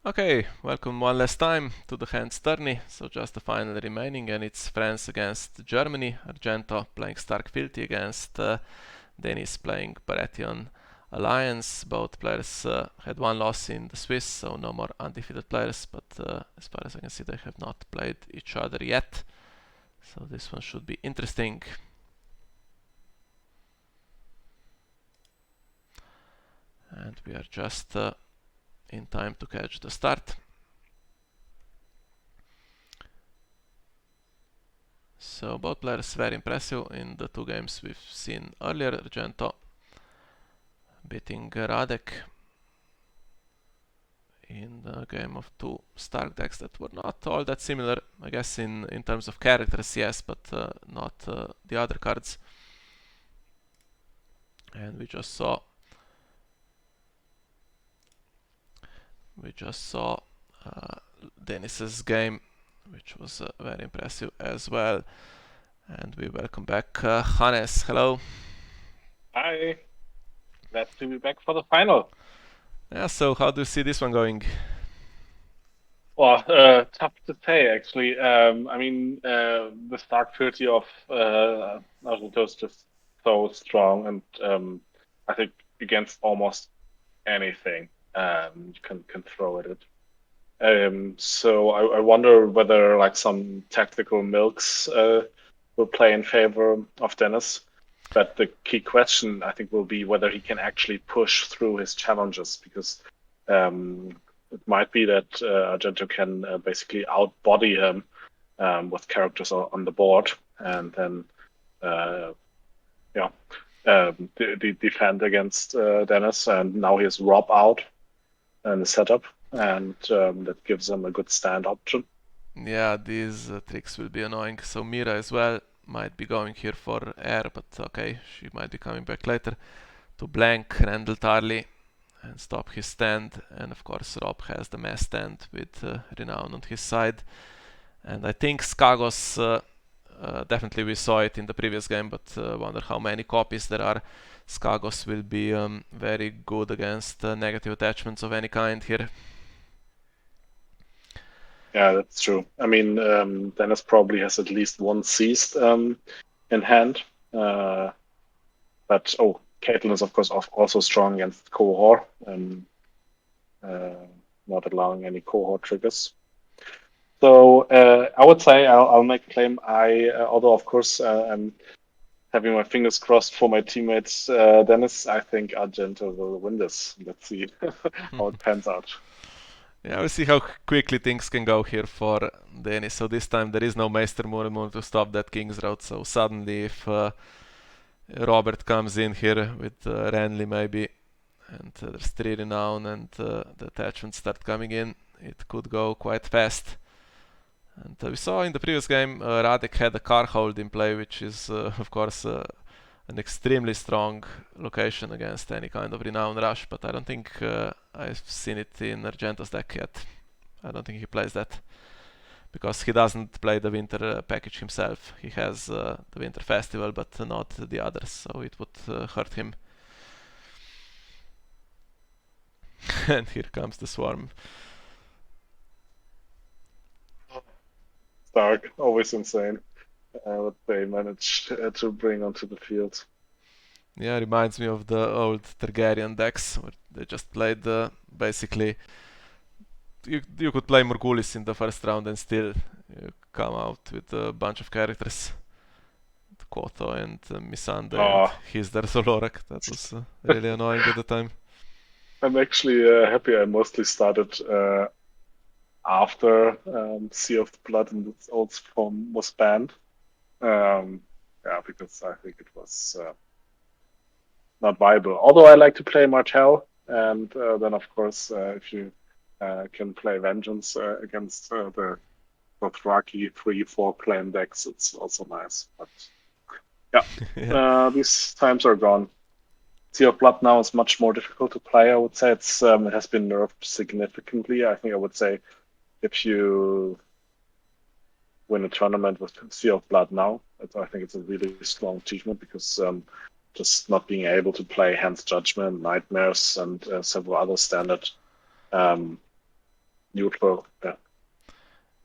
Okay, welcome one last time to the Hands Tourney. So just the final remaining, and it's France against Germany. Argento playing Stark Fealty against Denis playing Baratheon Alliance. Both players had one loss in the Swiss, so no more undefeated players. But as far as I can see, they have not played each other yet. So this one should be interesting. And we are just in time to catch the start. So both players very impressive in the two games we've seen earlier. Argento beating Radek in the game of two Stark decks that were not all that similar, I guess in terms of characters, yes, but not the other cards. And we just saw Denis's game, which was very impressive as well. And we welcome back Hannes. Hello. Hi, glad to be back for the final. Yeah, so how do you see this one going? Well, tough to say actually. The start 30 of Argento is just so strong, and I think against almost anything you can throw at it. So I wonder whether like some tactical milks will play in favor of Dennis. But the key question I think will be whether he can actually push through his challenges because it might be that Argento can basically outbody him with characters on the board and then uh, yeah defend against Dennis, and now he has Rob out in the setup, and that gives him a good stand option. Yeah, these tricks will be annoying. So Mira as well might be going here for air, but okay, she might be coming back later to blank Randall Tarley and stop his stand. And of course, Rob has the mass stand with Renown on his side. And I think Skagos, definitely we saw it in the previous game, but wonder how many copies there are. Skagos will be very good against negative attachments of any kind here. Yeah, that's true. I mean, Dennis probably has at least one seized in hand. Uh, but oh, Caitlyn is of course also strong against cohort and uh, not allowing any cohort triggers. So I would say I'll make a claim. Although of course I'm having my fingers crossed for my teammates Dennis. I think Argento will win this. Let's see how it pans out. Yeah, we'll see how quickly things can go here for Denis. So this time there is no Meister Moon to stop that King's Road. So suddenly if Robert comes in here with Renly maybe, and there's 3 renown and the attachments start coming in, it could go quite fast. And we saw in the previous game Radek had a car hold in play, which is of course an extremely strong location against any kind of renown rush, but I don't think I've seen it in Argento's deck yet. I don't think he plays that because he doesn't play the winter package himself. He has the winter festival, but not the others, so it would hurt him. And here comes the swarm. Stark, always insane what they managed to bring onto the field. Yeah, reminds me of the old Targaryen decks where they just played basically. You could play Morgulis in the first round and still come out with a bunch of characters. Koto and Missandei and Oh, Hisdar Zolorak. That was really annoying at the time. I'm actually happy I mostly started after Sea of the Blood in its old form was banned. Um, yeah, because I think it was not viable. Although I like to play Martel, and then of course, if you can play Vengeance against the Dothraki 3-4 clan decks, it's also nice. But yeah, Yeah. these times are gone. Sea of Blood now is much more difficult to play. I would say it has been nerfed significantly. I think I would say if you win a tournament with Sea of Blood now, I think it's a really strong achievement because just not being able to play Hand's Judgment, Nightmares, and several other standard um, neutral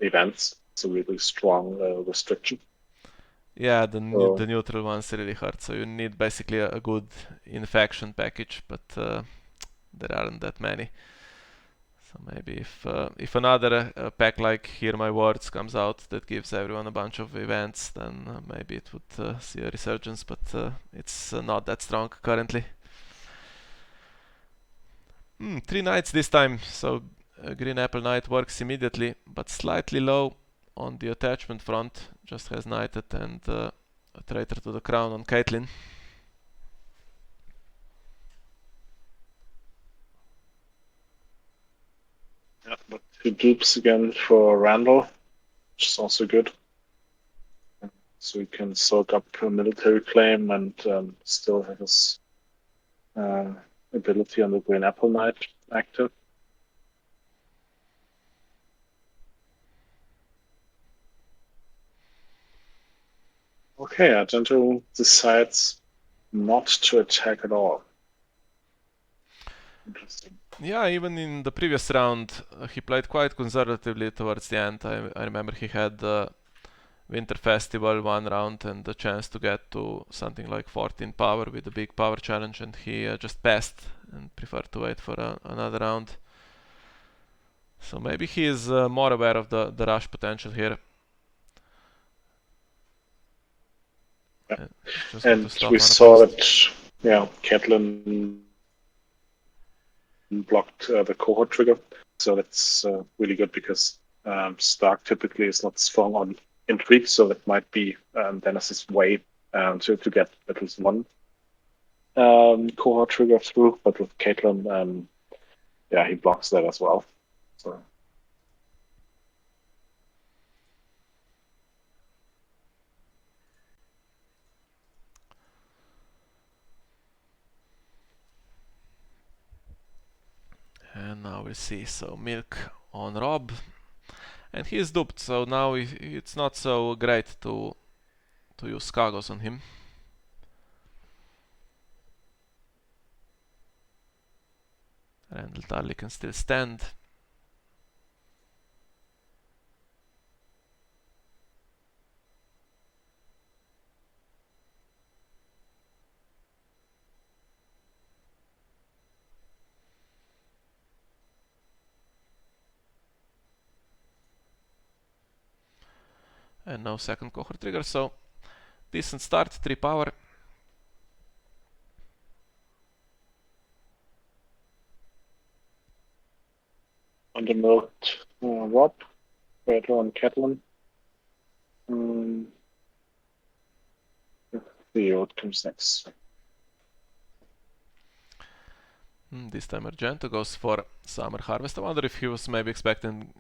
events. It's a really strong restriction. Yeah, So the neutral one's really hard. So you need basically a good infection package, but there aren't that many. So maybe if another pack like Hear My Words comes out that gives everyone a bunch of events, then maybe it would see a resurgence, but it's not that strong currently. Three knights this time, so Green Apple Knight works immediately, but slightly low on the attachment front. Just has knighted and a traitor to the crown on Caitlyn. yeah, but 2 dupes again for Randall, which is also good. So he can soak up a military claim and still have his ability on the Green Apple Knight active. Okay, Argento decides not to attack at all. Interesting. Yeah, even in the previous round, he played quite conservatively towards the end. I remember he had Winter Festival one round and the chance to get to something like 14 power with a big power challenge, and he just passed and preferred to wait for another round. So maybe he is more aware of the rush potential here. Yeah. He's just going to And stop we saw unopposed. that, Catelyn blocked the cohort trigger. So that's really good because Stark typically is not strong on intrigue, so that might be Dennis's way to get at least one cohort trigger through. But with Caitlyn, he blocks that as well. So And now we'll see. So Milk on Rob, and he is duped. So now it's not so great to use Skagos on him. Randall Tarly can still stand. And no second cohort trigger, so decent start, 3 power. undermilked Rob, better on Catelyn. Let's see what comes next. This time Argento goes for Summer Harvest. I wonder if he was maybe expecting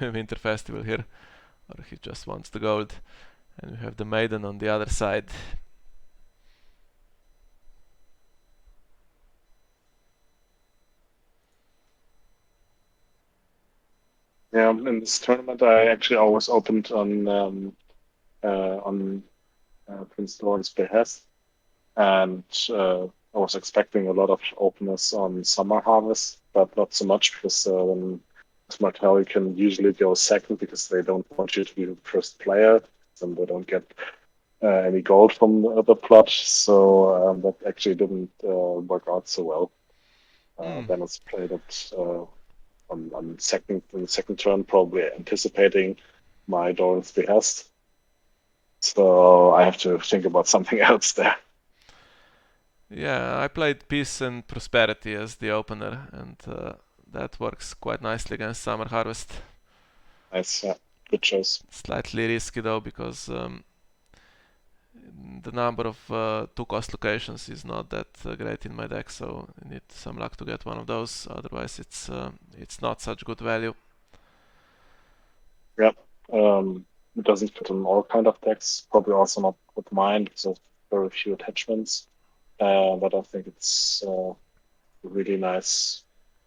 Winter Festival here, or he just wants the gold. And we have the Maiden on the other side. Yeah, in this tournament, I actually always opened on Prince Lawrence behest, and I was expecting a lot of openness on Summer Harvest, but not so much because then Martelli can usually go second because they don't want you to be the first player, and they don't get any gold from the plot. So that actually didn't work out so well. Dennis played it on the second turn, probably anticipating my Doran's behest. So I have to think about something else there. Yeah, I played Peace and Prosperity as the opener, and that works quite nicely against Summer Harvest. Nice, yeah, good choice. Slightly risky though, because the number of 2-cost locations is not that great in my deck, so I need some luck to get one of those. Otherwise, it's not such good value. Yeah, it doesn't fit in all kind of decks. Probably also not with mine because of very few attachments. But I think it's a really nice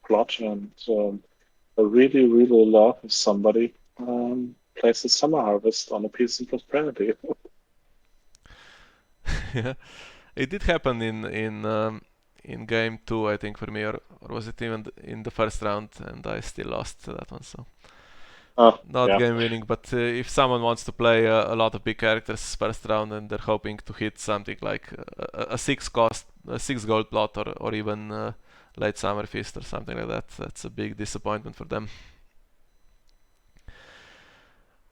plot, and I really, really love if somebody places Summer Harvest on a Peace and Prosperity. Yeah, it did happen in game 2, I think, for me, or was it even in the first round, and I still lost that one. So not Yeah. game winning, but if someone wants to play a lot of big characters first round and they're hoping to hit something like a 6 cost, a 6 gold plot, or even late summer feast or something like that, that's a big disappointment for them.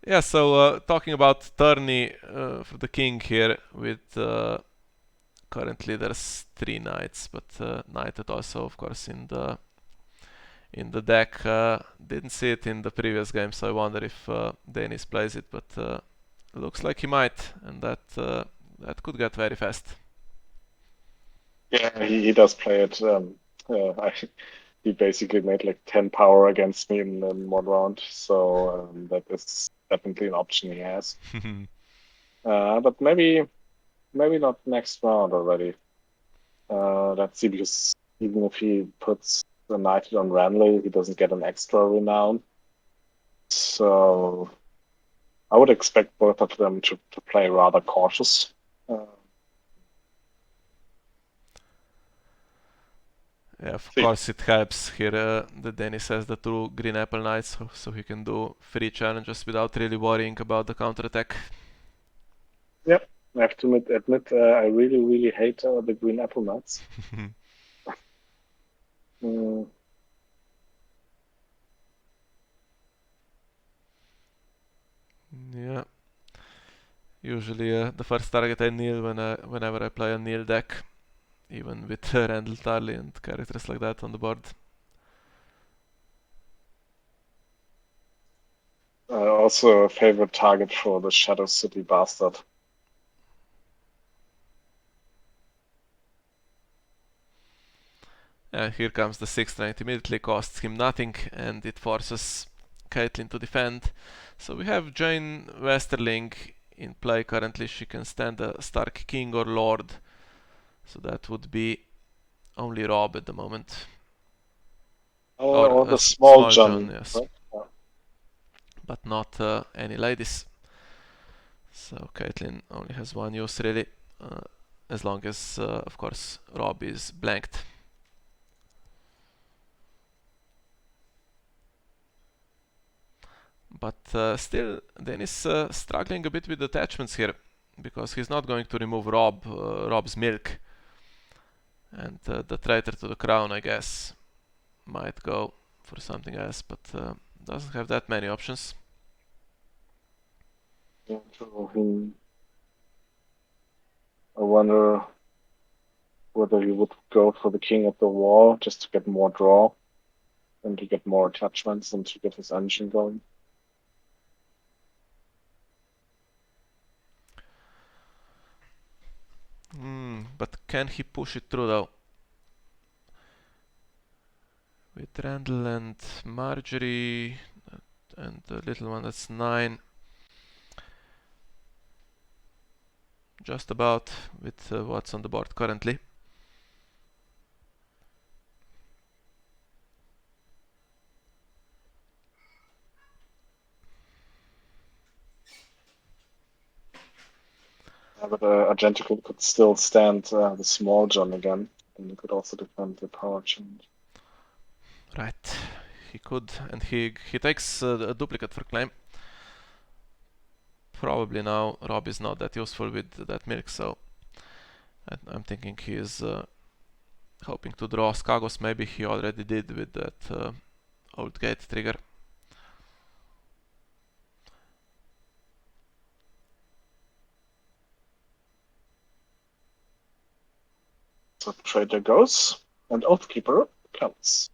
Yeah, so talking about tourney for the king here, with currently there's 3 knights, but knighted also, of course, in the deck. Didn't see it in the previous game, so I wonder if Denis plays it, but looks like he might, and that could get very fast. Yeah, he does play it. He basically made like 10 power against me in one round, so that is definitely an option he has. But maybe not next round already. Let's see, because even if he puts the knight on Renly, he doesn't get an extra renown. So I would expect both of them to play rather cautious. Yeah, of See. course it helps here that Denis has the 2 green apple knights, so he can do free challenges without really worrying about the counterattack. Yep, I have to admit I really hate the green apple nuts. Mm, Yeah, usually the first target I kneel whenever I play a kneel deck, even with Randall Tarly and characters like that on the board. Also a favorite target for the Shadow City bastard. And here comes the 6th knight, immediately costs him nothing, and it forces Caitlyn to defend. So we have Jane Westerling in play currently. She can stand a Stark King or Lord, so that would be only Rob at the moment. Or Or a the small small John, John, yes. right? Yeah. But not any ladies. So Caitlyn only has one use really, uh, as long as, of course, Rob is blanked. But still, Denis struggling a bit with attachments here, because he's not going to remove Rob's milk. And the traitor to the crown, I guess, might go for something else, but doesn't have that many options. Yeah, so I wonder whether he would go for the King of the Wall just to get more draw and to get more attachments and to get his engine going. But can he push it through though? With Randall and Marjorie and the little one, that's 9. Just about with what's on the board currently. Yeah, but Argento could still stand the small John again, and he could also defend the power change. Right, he could, and he takes a duplicate for claim. Probably now Rob is not that useful with that milk, so I'm thinking he is hoping to draw Skagos. Maybe he already did with that old gate trigger. So Trader goes, and Oathkeeper comes.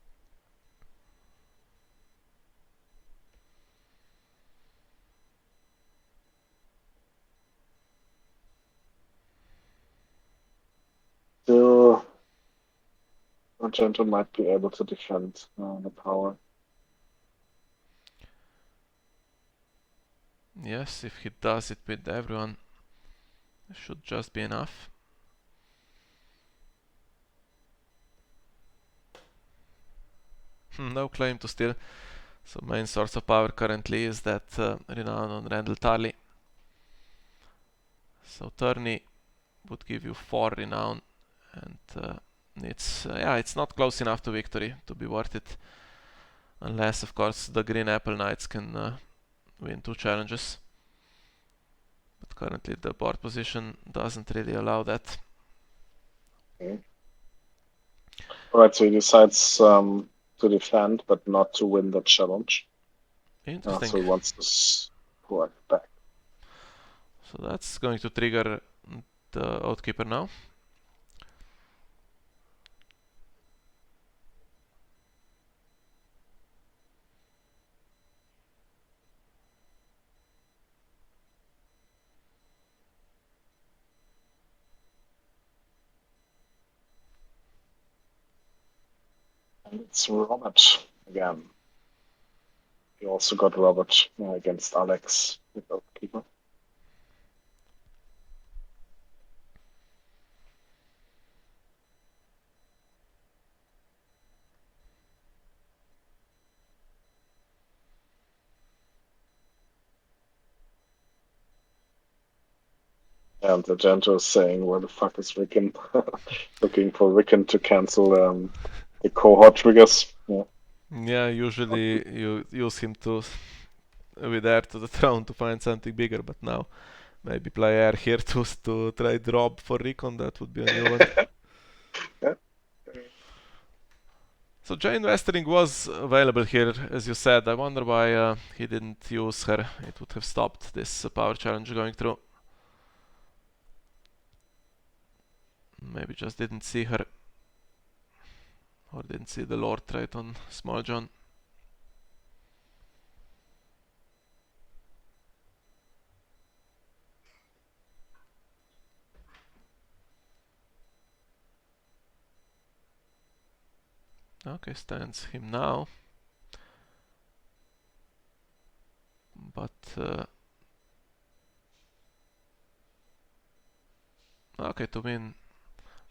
Still, Argento might be able to defend the power. Yes, if he does it with everyone, it should just be enough. No claim to steal. So main source of power currently is that renown on Randall Tarly. So tourney would give you 4 renown, and it's not close enough to victory to be worth it. Unless, of course, the Green Apple Knights can win 2 challenges. But currently the board position doesn't really allow that. Okay. Alright, so he decides to defend, but not to win the challenge. Interesting. So he wants to score back. So that's going to trigger the Oathkeeper now. And it's Robert again. He also got Robert against Alex with Oathkeeper. And Argento is saying, where the fuck is Rickon? Looking for Rickon to cancel the cohort triggers. Yeah. Yeah, usually you use him to with heir to the throne to find something bigger, but now maybe play heir here to trade Rob for Recon. That would be a new one. Yeah. So Jane Westering was available here, as you said. I wonder why he didn't use her. It would have stopped this power challenge going through. Maybe just didn't see her. Or didn't see the Lord trait on Small John. Okay, stands him now. But okay, to win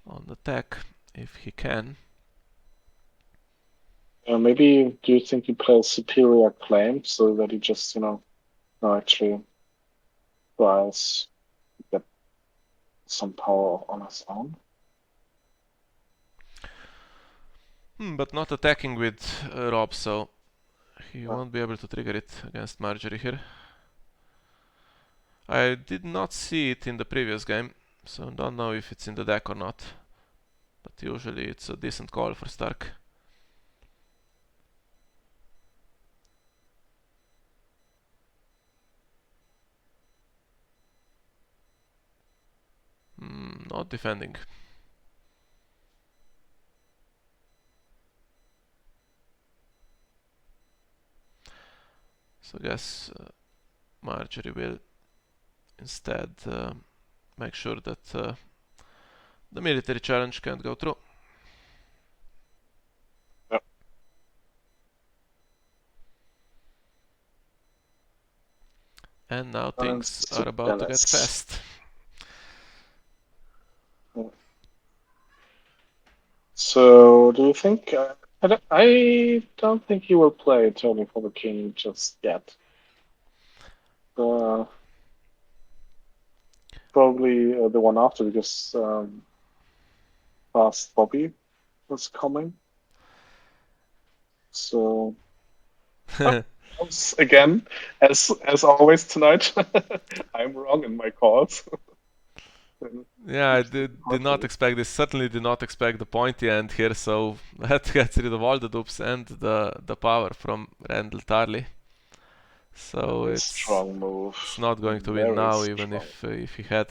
on the tech if he can. Maybe do you think he plays superior claim so that he just, actually tries to get some power on his own? But not attacking with Rob, so he won't be able to trigger it against Marjorie here. I did not see it in the previous game, so don't know if it's in the deck or not. But usually it's a decent call for Stark. Not defending. So I guess Marjorie will instead make sure that the military challenge can't go through. Yep. And now things are about to get fast. So, do you think? I don't think he will play Tony for the King just yet. Probably the one after, because Fast Bobby was coming. So, again, as always tonight, I'm wrong in my calls. Yeah, I did not expect this. Certainly did not expect the pointy end here, so that gets rid of all the dupes and the power from Randall Tarley. So it's strong move. It's not going to win now, even if he had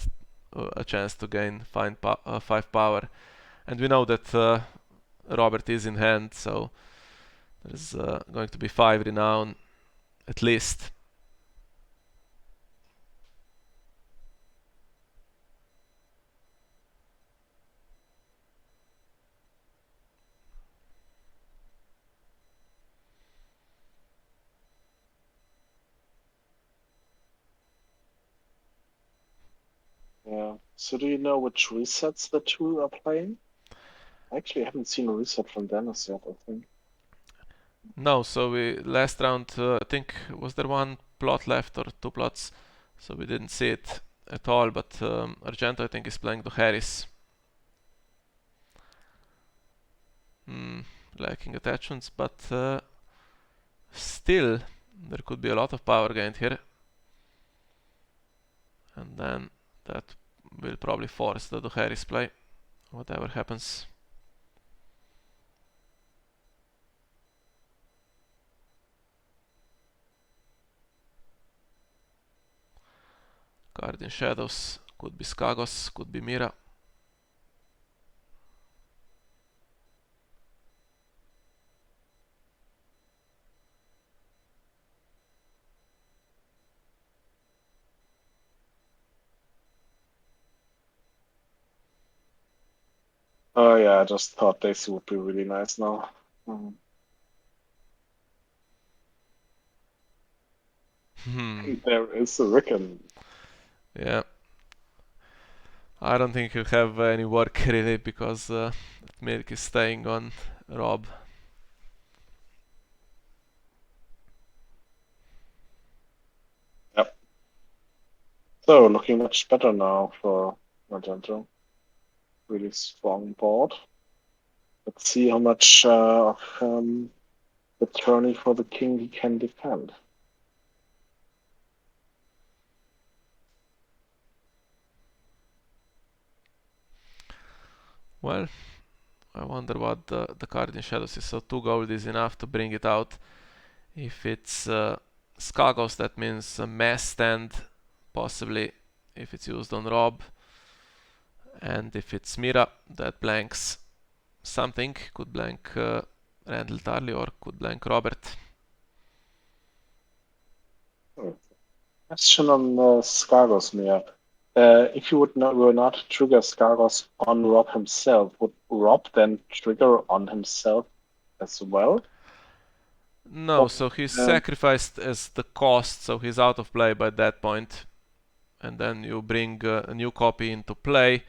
a chance to gain 5 power. And we know that Robert is in hand, so there's going to be 5 renown at least. Yeah. So do you know which resets the two are playing? I actually haven't seen a reset from Dennis yet, I think. No, so we last round, I think, was there one plot left or 2 plots? So we didn't see it at all, but Argento, I think, is playing to Harris. Lacking attachments, but still there could be a lot of power gained here. And then that will probably force the Dohaeris play, whatever happens. Guardian Shadows, could be Skagos, could be Mira. Oh yeah, I just thought this would be really nice now. There is a Rickon. Yeah. I don't think he'll have any work really, because Milk is staying on Rob. Yep. So looking much better now for Argento. Really strong board. Let's see how much of the tourney for the king he can defend. Well, I wonder what the card in Shadows is. So 2 gold is enough to bring it out. If it's Skagos, that means a mass stand, possibly, if it's used on Rob. And if it's Mira, that blanks something. Could blank Randall Tarly or could blank Robert. Question on Skagos, Mia. If you were not to trigger Skagos on Rob himself, would Rob then trigger on himself as well? No, so he's sacrificed as the cost, so he's out of play by that point. And then you bring a new copy into play,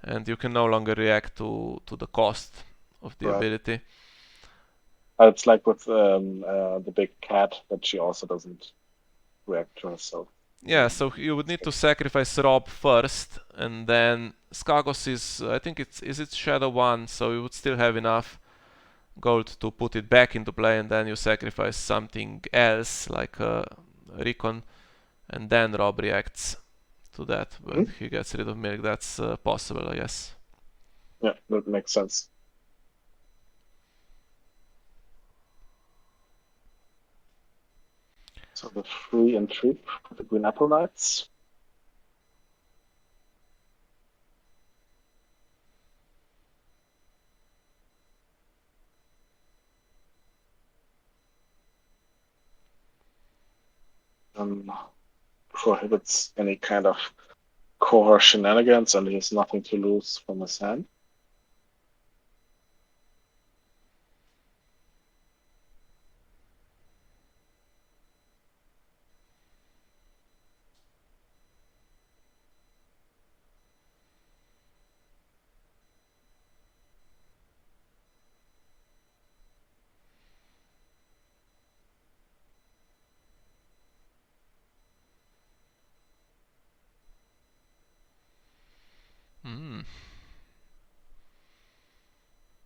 and you can no longer react to the cost of the ability. It's like with the big cat, that she also doesn't react to herself. Yeah, so you would need to sacrifice Rob first, and then Skagos is, I think is it Shadow 1, so you would still have enough gold to put it back into play, and then you sacrifice something else, like a Recon, and then Rob reacts to that when he gets rid of Milk. That's possible, I guess. Yeah, that makes sense. So the 3 and 3 for the Green Apple Knights. Prohibits any kind of core shenanigans, and he has nothing to lose from his hand.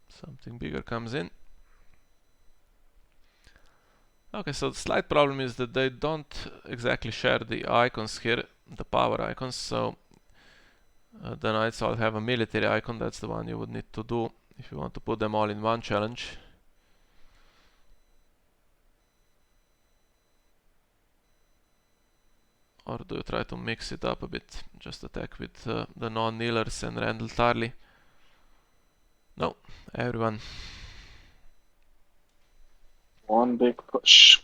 Something bigger comes in. Okay, so the slight problem is that they don't exactly share the icons here, the power icons, so the knights all have a military icon. That's the one you would need to do if you want to put them all in one challenge. Or do you try to mix it up a bit? Just attack with the non-kneelers and Randall Tarly? No, everyone. One big push.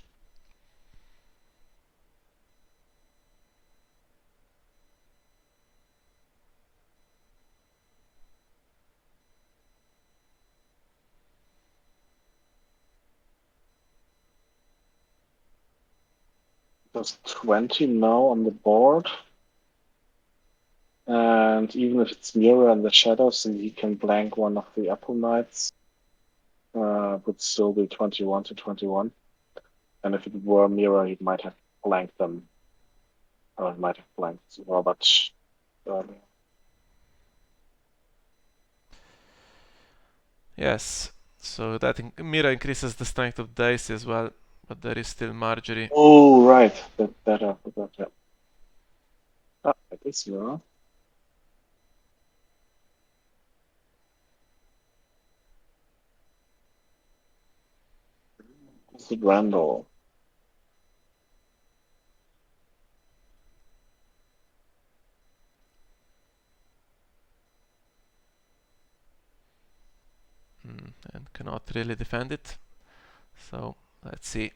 There's 20 now on the board. And even if it's Mirror and the Shadows, and he can blank one of the Apple Knights, would still be 21 to 21. And if it were Mirror, he might have blanked them. Or he might have blanked Robert earlier. Yes, So that Mira increases the strength of dice as well, but there is still Marjorie. Oh, right. That I forgot. Yeah. Ah, it is Mira. Is it Randall? And cannot really defend it. So let's see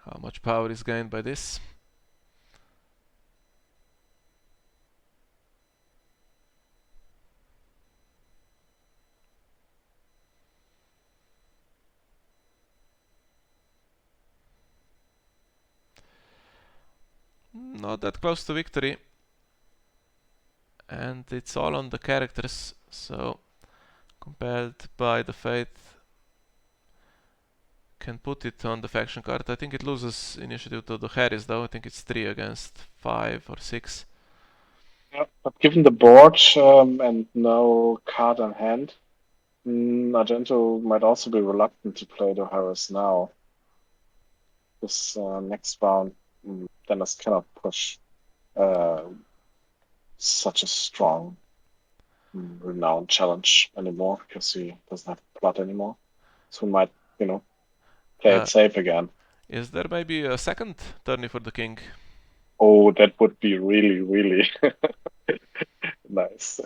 how much power is gained by this. Not that close to victory. And it's all on the characters, so compelled by the fate can put it on the faction card. I think it loses initiative to the Harris though. I think it's 3 against 5 or 6. Yeah. But given the board and no card on hand, Argento might also be reluctant to play the Harris now. This next round, Dennis cannot push such a strong, renowned challenge anymore because he doesn't have blood anymore. So he might, play it safe again. Is there maybe a second tourney for the king? Oh, that would be really, really nice.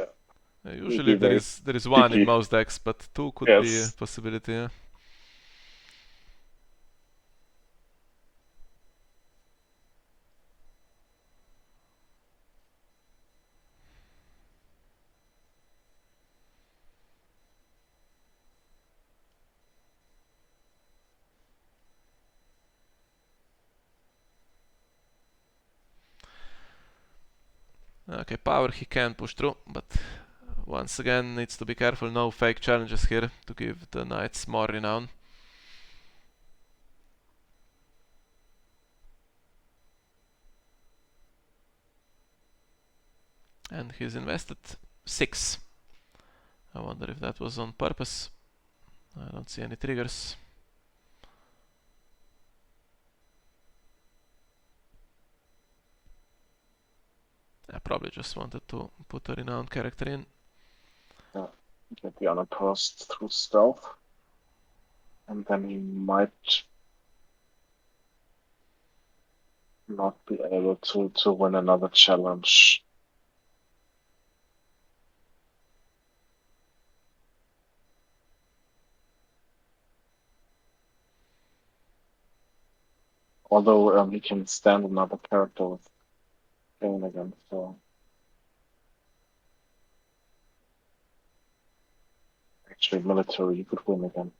Usually there is one in cheeky. most decks, but 2 could be a Yes. possibility. Yeah. Okay, power he can push through, but once again needs to be careful. No fake challenges here to give the knights more renown. And he's invested 6. I wonder if that was on purpose. I don't see any triggers. I probably just wanted to put a renowned character in. Get the unopposed through stealth. And then he might not be able to win another challenge. Although he can stand another character with Kane again, so actually military he could win again.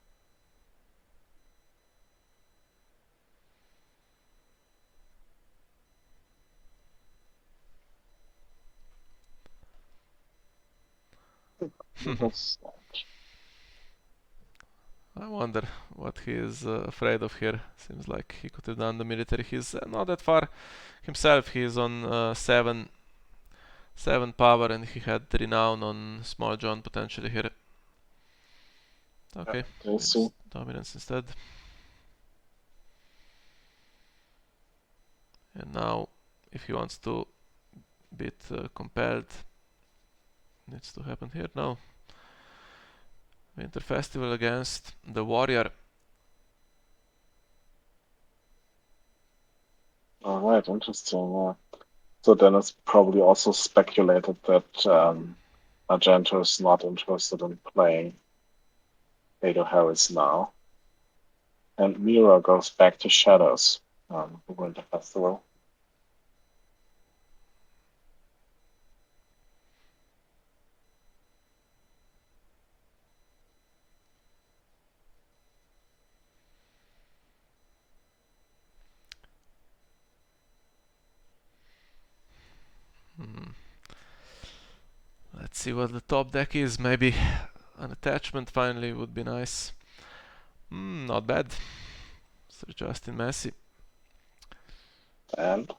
I wonder what he is afraid of here. Seems like he could have done the military. He's not that far himself. He is on 7 power and he had renown on Small John potentially here. Okay, dominance instead. And now if he wants to beat compelled, needs to happen here now. Winter Festival against the Warrior. Alright, interesting. Yeah. So Dennis probably also speculated that Argento is not interested in playing Ado Harris now. And Mira goes back to Shadows, the Winter Festival. Let's see what the top deck is. Maybe an attachment finally would be nice. Not bad. Sir Justin Massey. And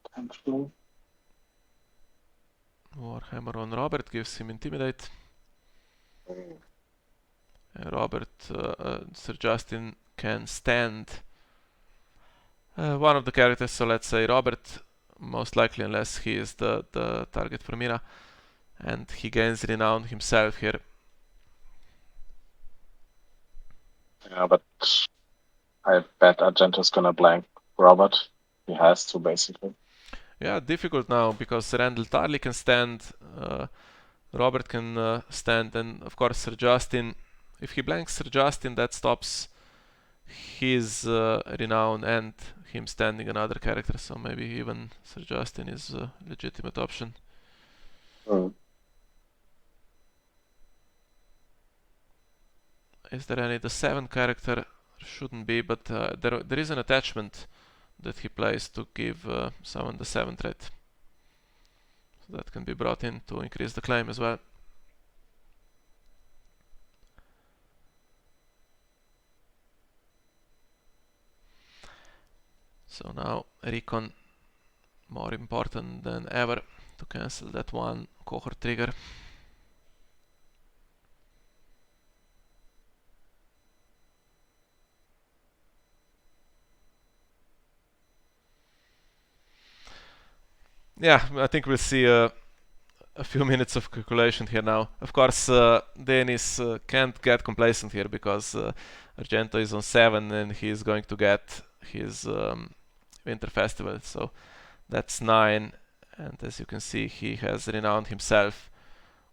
potentially Warhammer on Robert gives him Intimidate. Sir Justin can stand one of the characters, so let's say Robert, most likely, unless he is the target for Mira, and he gains renown himself here. Yeah, but I bet Argento's gonna blank Robert. He has to, basically. Yeah, difficult now because Randall Tarley can stand, Robert can stand, and of course Sir Justin. If he blanks Sir Justin, that stops his renown and him standing another character, so maybe even Sir Justin is a legitimate option. Is there any? The 7 character shouldn't be, but there is an attachment that he plays to give someone the 7 trait. So that can be brought in to increase the claim as well. So now recon more important than ever to cancel that one cohort trigger. Yeah, I think we'll see a few minutes of calculation here now. Of course, Denis can't get complacent here because Argento is on 7 and he is going to get his Winter Festival. So that's 9, and as you can see, he has renowned himself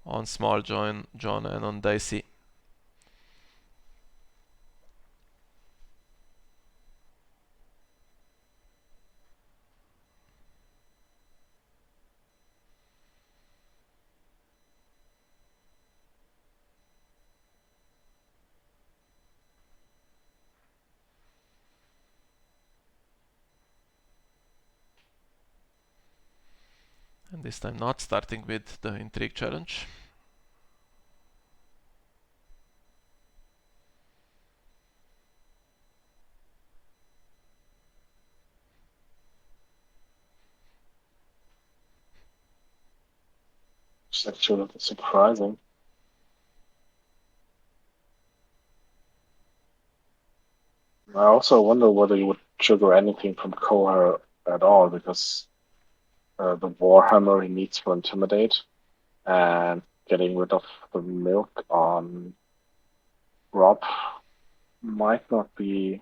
on Small John and on Dicey. And this time not starting with the Intrigue challenge. It's actually surprising. I also wonder whether you would trigger anything from Kohar at all, because the Warhammer he needs for Intimidate, and getting rid of the milk on Rob might not be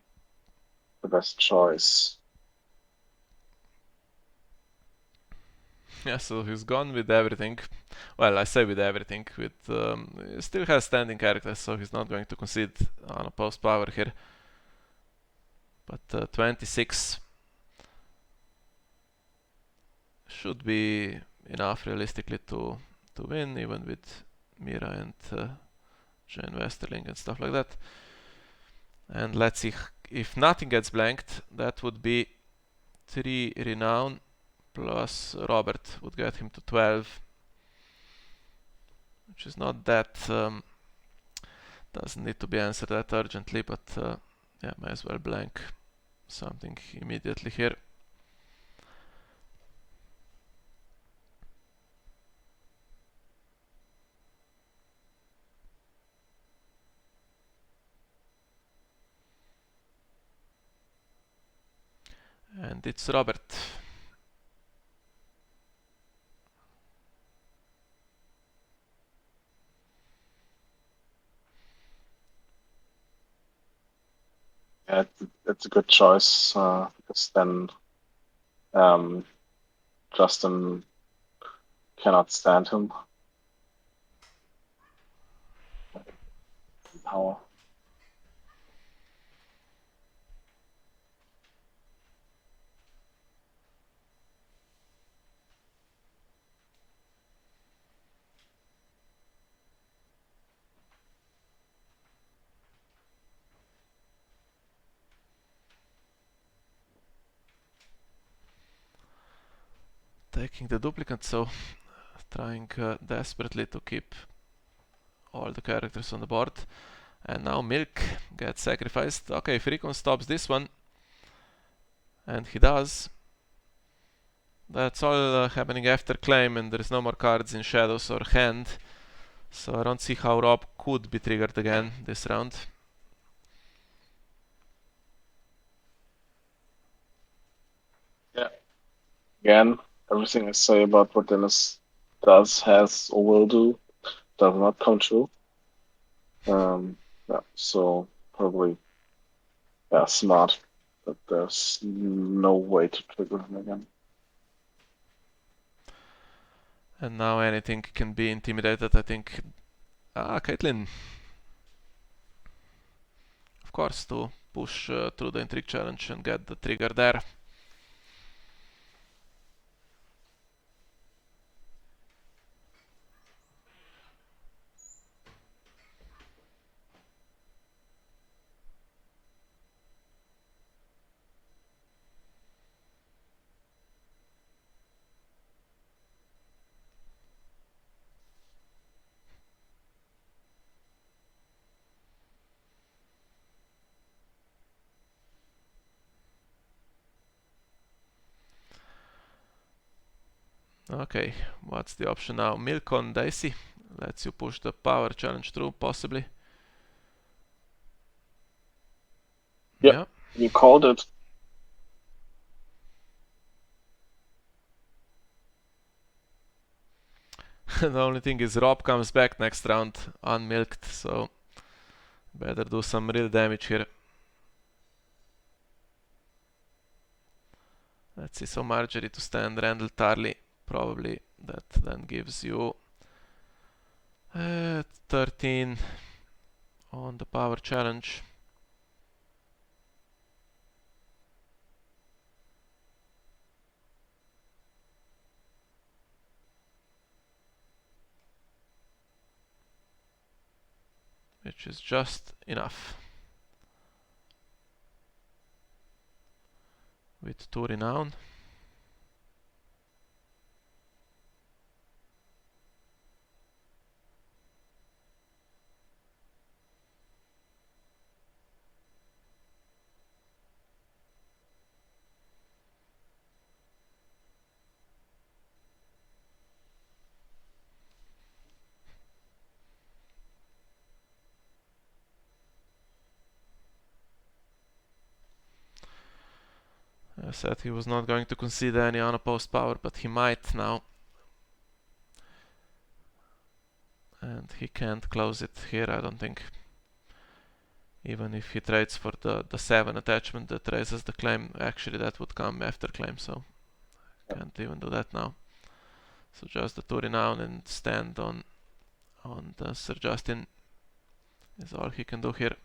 the best choice. Yeah, so he's gone with everything. Well, I say with everything. He still has standing characters, so he's not going to concede on a post power here. But 26 should be enough realistically to win, even with Mira and Jane Westerling and stuff like that. And let's see, if nothing gets blanked, that would be 3 renown plus Robert would get him to 12, which is not that doesn't need to be answered that urgently, but yeah, may as well blank something immediately here. And it's Robert. Yeah, it's a good choice, because then Justin cannot stand him. Power. Taking the duplicate, so trying desperately to keep all the characters on the board. And now Milk gets sacrificed. Okay, if Recon stops this one, and he does, that's all happening after claim, and there is no more cards in shadows or hand. So I don't see how Rob could be triggered again this round. Yeah. Again, everything I say about what Dennis does, has, or will do does not come true. Yeah, so probably smart, but there's no way to trigger him again. And now anything can be intimidated, I think. Caitlyn. Of course, to push through the intrigue challenge and get the trigger there. Okay, what's the option now? Milk on Daisy. Lets you push the power challenge through, possibly. Yep, Yeah. you called it. The only thing is Rob comes back next round unmilked, so better do some real damage here. Let's see, so Marjorie to stand, Randall Tarley, probably that then gives you 13 on the power challenge. Which is just enough. With 2 renown. I said he was not going to concede any unopposed power, but he might now. And he can't close it here, I don't think. Even if he trades for the 7 attachment that raises the claim, actually that would come after claim, so can't even do that now. So just the 2 renown and stand on the Sir Justin is all he can do here.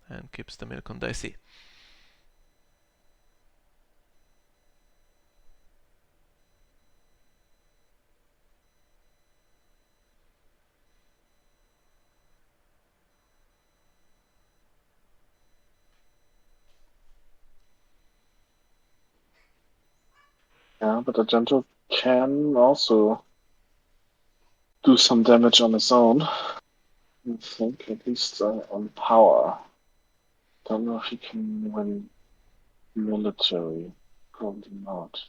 And keeps the milk on Daisy. Yeah, but Argento can also do some damage on his own. I think, at least on power. Don't know if he can win military. Probably not.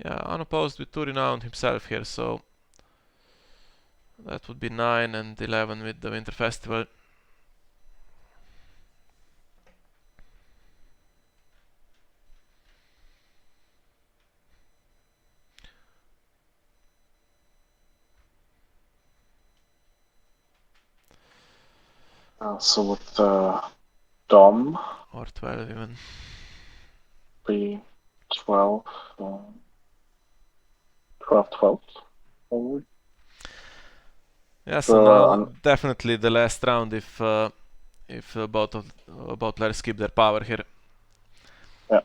Yeah, unopposed with 2 renown himself here, so that would be 9 and 11 with the Winter Festival. So with Dom, Or 12 even. be 12, 12, probably. Yeah, so now definitely the last round if both players keep their power here. Yeah,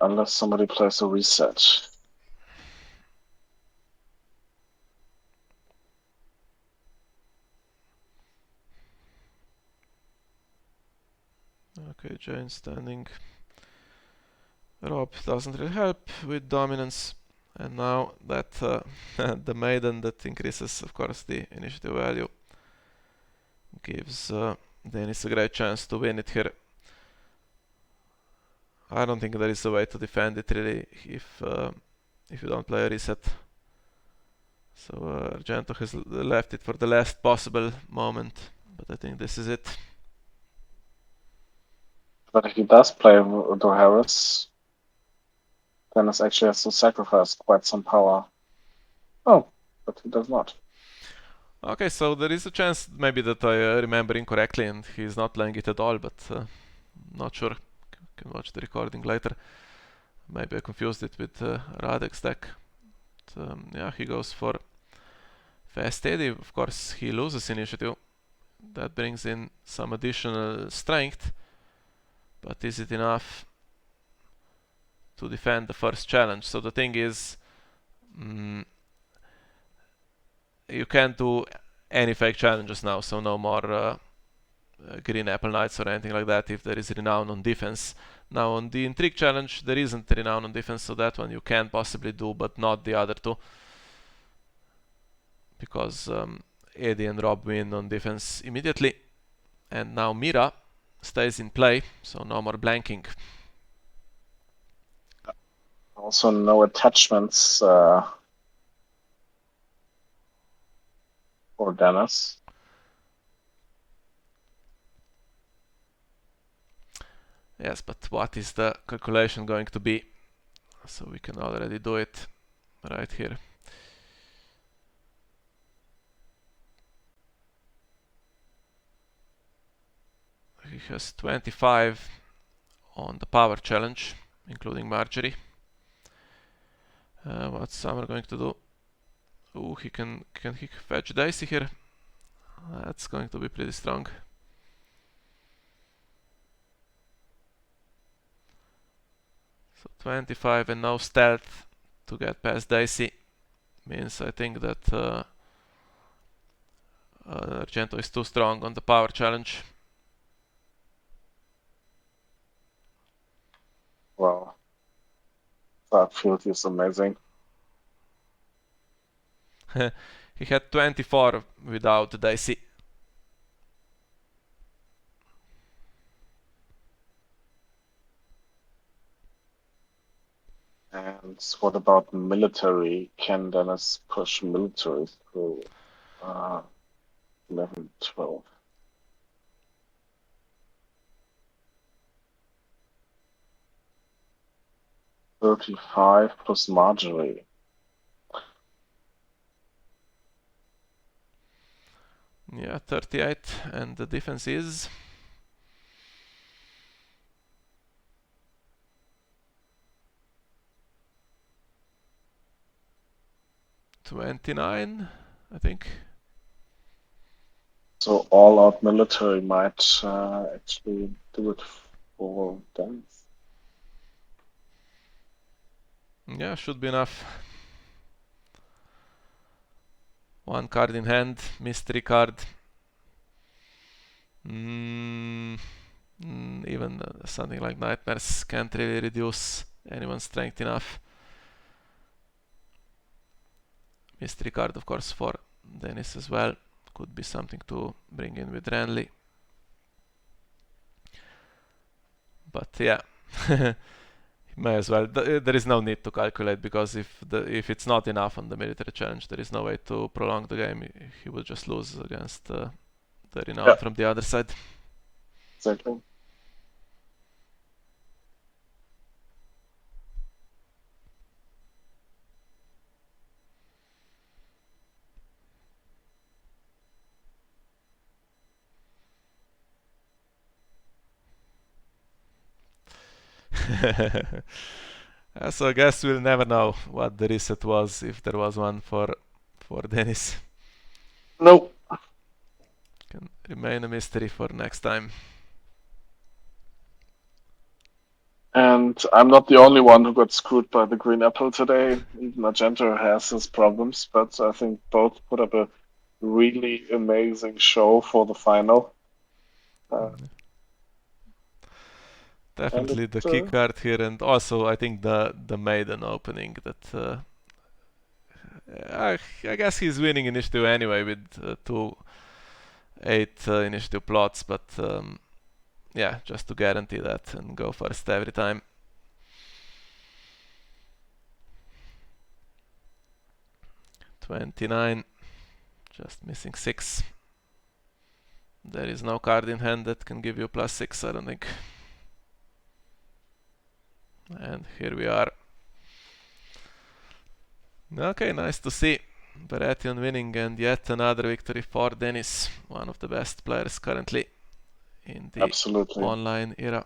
unless somebody plays a reset. Okay, Jane standing. Rob doesn't really help with dominance. And now that the maiden that increases, of course, the initiative value gives Dennis a great chance to win it here. I don't think there is a way to defend it really if you don't play a reset. So Argento has left it for the last possible moment, but I think this is it. But if he does play Doharis, then it actually has to sacrifice quite some power. Oh, but he does not. Okay, so there is a chance maybe that I remember incorrectly and he's not playing it at all, but not sure. Can watch the recording later. Maybe I confused it with Radek's deck. But, yeah, he goes for Fealty. Of course, he loses initiative. That brings in some additional strength. But is it enough to defend the first challenge? So the thing is, you can't do any fake challenges now, so no more green apple knights or anything like that if there is renown on defense. Now on the intrigue challenge there isn't renown on defense, so that one you can possibly do, but not the other two, because Eddie and Rob win on defense immediately. And now Mira stays in play, so no more blanking. Also, no attachments for Dennis. Yes, but what is the calculation going to be? So we can already do it right here. He has 25 on the power challenge, including Marjorie. What's Summer going to do? Oh, can he fetch Dicey here? That's going to be pretty strong. So 25 and no stealth to get past Dicey means I think that Argento is too strong on the power challenge. Wow, that Fealty is amazing. He had 24 without Dicey. And what about military? Can Dennis push military through 11, 12? $35 plus Marjorie. Yeah, 38, and the defense is 29, I think. So all-out military might actually do it for Dennis. Yeah, should be enough. One card in hand, mystery card. Even something like nightmares can't really reduce anyone's strength enough. Mystery card, of course, for Dennis as well. Could be something to bring in with Renly. But yeah, may as well. There is no need to calculate, because if it's not enough on the military challenge, there is no way to prolong the game. He will just lose against the renown from the other side. Exactly. So I guess we'll never know what the reset was, if there was one for Dennis. No. Can remain a mystery for next time. And I'm not the only one who got screwed by the green apple today. Even Argento has his problems, but I think both put up a really amazing show for the final. Definitely the key card here, and also I think the maiden opening that I guess he's winning initiative anyway with 2 8 initiative plots, but yeah, just to guarantee that and go first every time. $29, just missing 6. There is no card in hand that can give you +6, I don't think. And here we are. Okay, nice to see. Baratheon winning, and yet another victory for Dennis, one of the best players currently in the online era.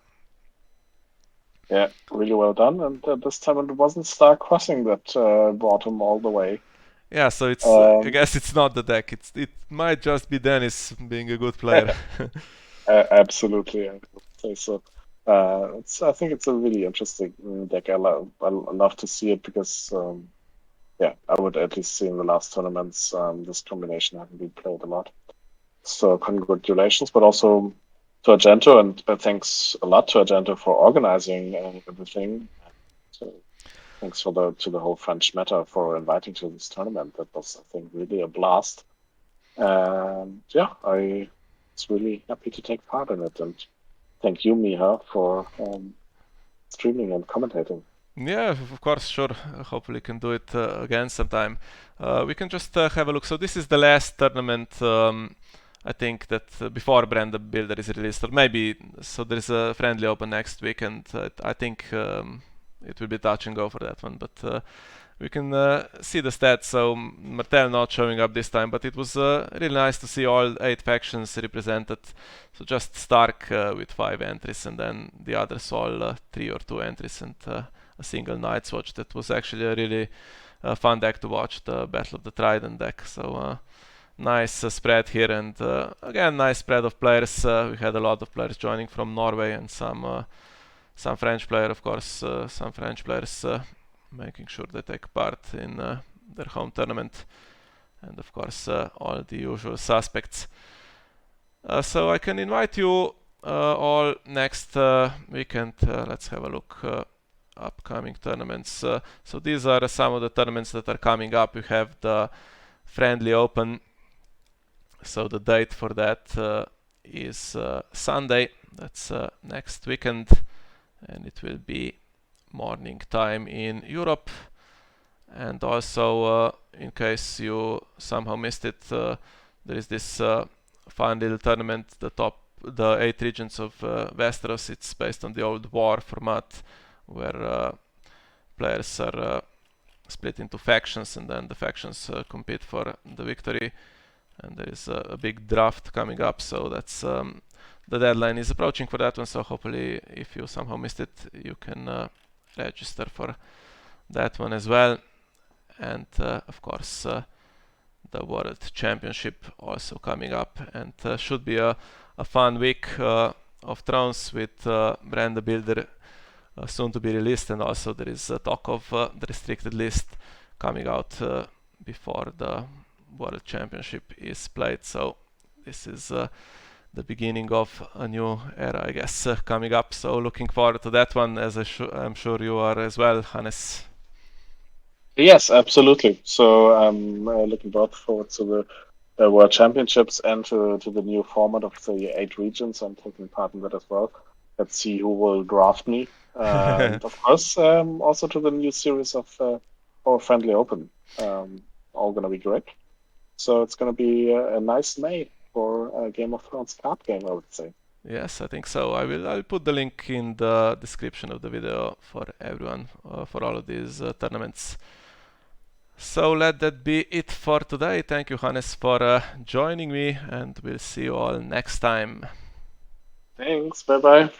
Yeah, really well done. And this time it wasn't Star Crossing that brought him all the way. Yeah, so it's I guess it's not the deck. It might just be Dennis being a good player. Absolutely, I would say so. I think it's a really interesting deck. I love to see it because yeah, I would at least see in the last tournaments this combination having been played a lot. So congratulations, but also to Argento, and thanks a lot to Argento for organizing everything. So thanks to the whole French Meta for inviting to this tournament. That was, I think, really a blast. And yeah, I was really happy to take part in it. And thank you, Miha, for streaming and commentating. Yeah, of course, sure. Hopefully we can do it again sometime. We can just have a look. So this is the last tournament, I think, that before Brand the Builder is released, or maybe, so there's a friendly open next week, and I think it will be touch and go for that one, but we can see the stats. So Martel not showing up this time, but it was really nice to see all 8 factions represented. So just Stark with 5 entries, and then the others all 3 or 2 entries, and a single Night's Watch. That was actually a really fun deck to watch, the Battle of the Trident deck. So nice spread here, and again, nice spread of players. We had a lot of players joining from Norway, and some French players, of course, some French players making sure they take part in their home tournament, and of course all the usual suspects. So I can invite you all next weekend. Let's have a look. Upcoming tournaments. So these are some of the tournaments that are coming up. We have the Friendly Open. So the date for that is Sunday. That's next weekend, and it will be morning time in Europe. And also, in case you somehow missed it, there is this fun little tournament, the 8 Regents of Westeros. It's based on the old war format, where players are split into factions, and then the factions compete for the victory. And there is a big draft coming up, so that's the deadline is approaching for that one. So hopefully, if you somehow missed it, you can register for that one as well. And of course, the World Championship also coming up, and should be a fun week of Thrones with Brand the Builder soon to be released, and also there is talk of the restricted list coming out before the World Championship is played. So this is the beginning of a new era, I guess, coming up. So looking forward to that one, as I'm sure you are as well, Hannes. Yes, absolutely. So I'm looking forward to the World Championships and to the new format of the 8 regions. I'm taking part in that as well. Let's see who will draft me. And of course, also to the new series of our Friendly Open. All going to be great. So it's going to be a nice May for a Game of Thrones card game, I would say. Yes, I think so. I'll put the link in the description of the video for everyone, for all of these tournaments. So let that be it for today. Thank you, Hannes, for joining me, and we'll see you all next time. Thanks. Bye-bye.